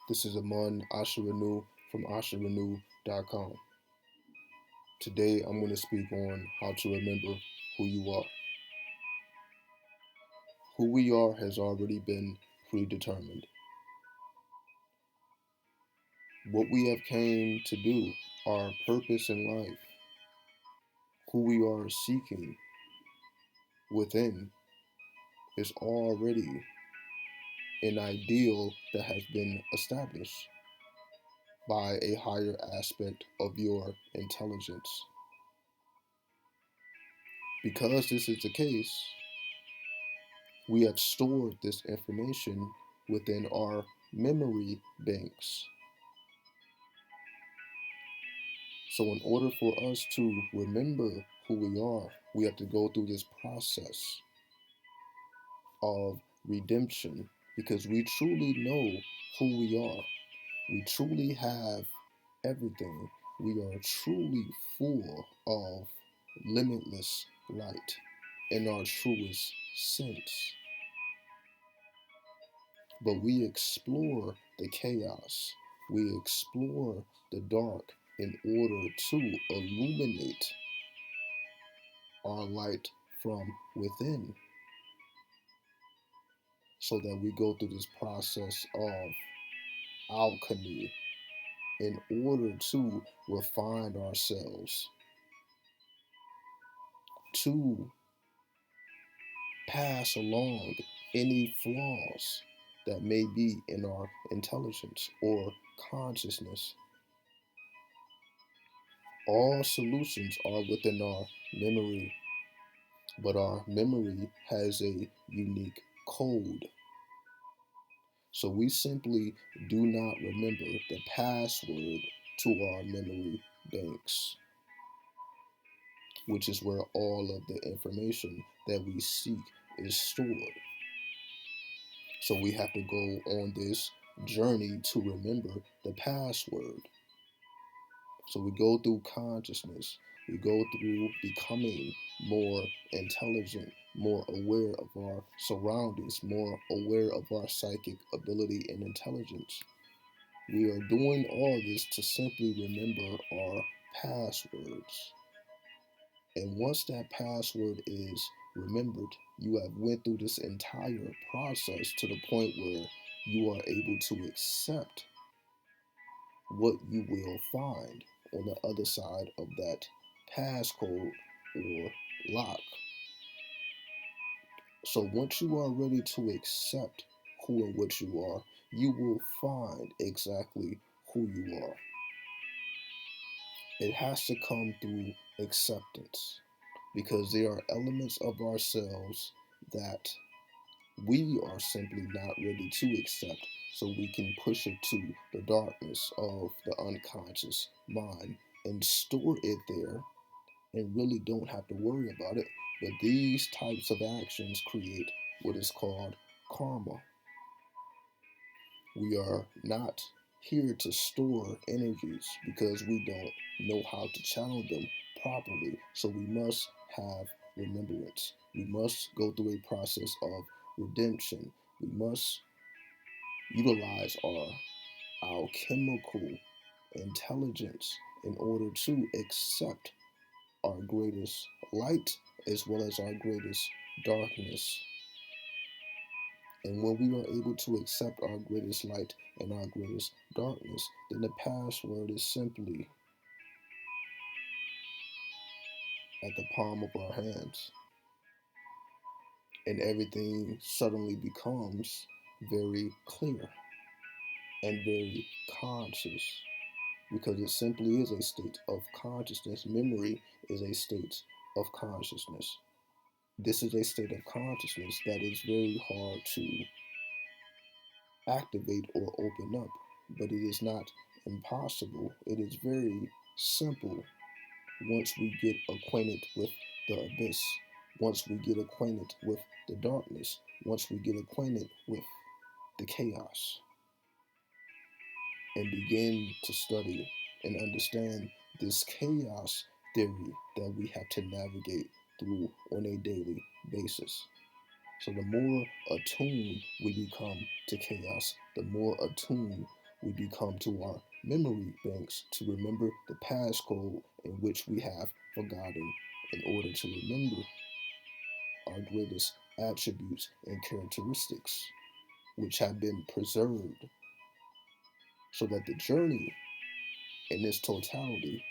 This is Aman Asharanu from asharanu.com. Today I'm going to speak on how to remember who you are. Who we are has already been predetermined. What we have came to do, our purpose in life, who we are seeking within is already an ideal that has been established by a higher aspect of your intelligence. Because this is the case, we have stored this information within our memory banks. So, in order for us to remember who we are, we have to go through this process of redemption because we truly know who we are. We truly have everything. We are truly full of limitless light in our truest sense. But we explore the chaos, we explore the dark in order to illuminate our light from within, so that we go through this process of alchemy in order to refine ourselves, to pass along any flaws that may be in our intelligence or consciousness. All solutions are within our memory, but our memory has a unique code. So we simply do not remember the password to our memory banks, which is where all of the information that we seek is stored. So we have to go on this journey to remember the password. So we go through consciousness, we go through becoming more intelligent, more aware of our surroundings, more aware of our psychic ability and intelligence. We are doing all this to simply remember our passwords. And once that password is remembered, you have went through this entire process to the point where you are able to accept what you will find on the other side of that passcode or lock. So once you are ready to accept who and what you are, you will find exactly who you are. It has to come through acceptance because there are elements of ourselves that we are simply not ready to accept, so we can push it to the darkness of the unconscious mind and store it there and really don't have to worry about it. But these types of actions create what is called karma. We are not here to store energies because we don't know how to channel them properly. So we must have remembrance. We must go through a process of redemption. We must utilize our alchemical intelligence in order to accept our greatest light as well as our greatest darkness. And when we are able to accept our greatest light and our greatest darkness, then the password is simply at the palm of our hands. And everything suddenly becomes very clear and very conscious because it simply is a state of consciousness. Memory is a state of consciousness. This is a state of consciousness that is very hard to activate or open up, but it is not impossible. It is very simple once we get acquainted with the abyss, once we get acquainted with the darkness, once we get acquainted with the chaos, and begin to study and understand this chaos theory that we have to navigate through on a daily basis. So the more attuned we become to chaos, the more attuned We become to our memory banks to remember the passcode in which we have forgotten in order to remember our greatest attributes and characteristics, which have been preserved, so that the journey in its totality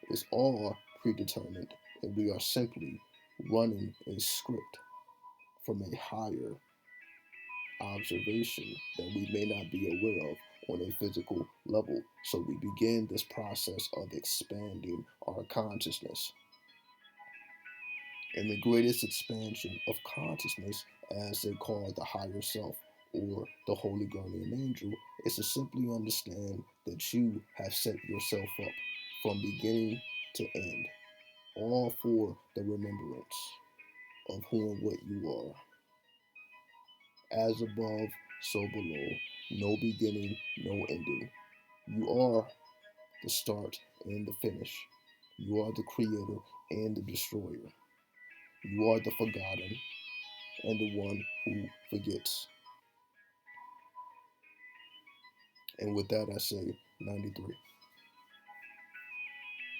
is all predetermined, and we are simply running a script from a higher observation that we may not be aware of on a physical level. So we begin this process of expanding our consciousness. And the greatest expansion of consciousness, as they call the higher self or the holy guardian angel, is to simply understand that you have set yourself up from beginning to end, all for the remembrance of who and what you are. As above, so below, no beginning, no ending. You are the start and the finish. You are the creator and the destroyer. You are the forgotten and the one who forgets. And with that, I say 93.